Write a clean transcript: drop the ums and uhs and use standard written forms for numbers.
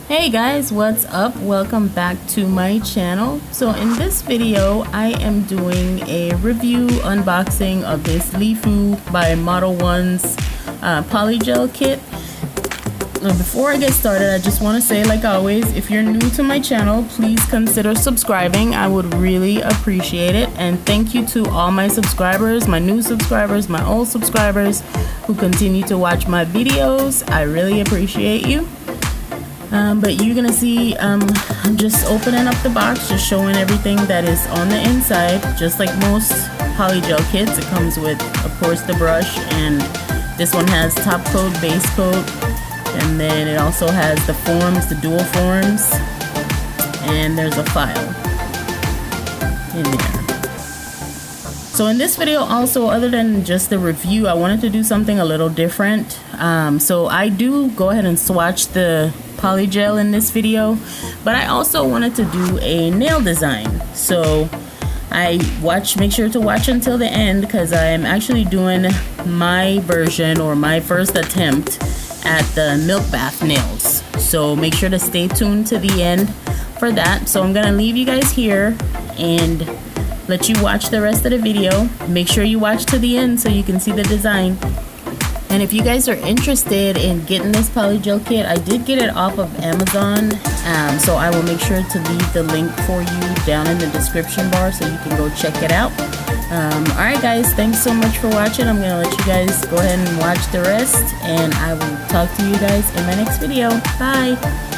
Hey guys, what's up? Welcome back to my channel. So in this video I am doing a review unboxing of this Lifu by Modelones Polygel kit. Now, before I get started, I just want to say, like always, if you're new to my channel, please consider subscribing. I would really appreciate it. And thank you to all my subscribers, my new subscribers, my old subscribers who continue to watch my videos. I really appreciate you. But you're gonna see I'm just opening up the box, just showing everything that is on the inside. Just like most polygel kits, it comes with, of course, the brush, and this one has top coat, base coat, and then it also has the forms, the dual forms, and there's a file in there. So in this video also, other than just the review, I wanted to do something a little different. So I do go ahead and swatch the polygel in this video, but I also wanted to do a nail design. So make sure to watch until the end, because I'm actually doing my version, or my first attempt at the milk bath nails. So make sure to stay tuned to the end for that. So I'm gonna leave you guys here and let you watch the rest of the video. Make sure you watch to the end so you can see the design. And if you guys are interested in getting this polygel kit, I did get it off of Amazon, so I will make sure to leave the link for you down in the description bar so you can go check it out. Alright guys, thanks so much for watching. I'm gonna let you guys go ahead and watch the rest, and I will talk to you guys in my next video. Bye!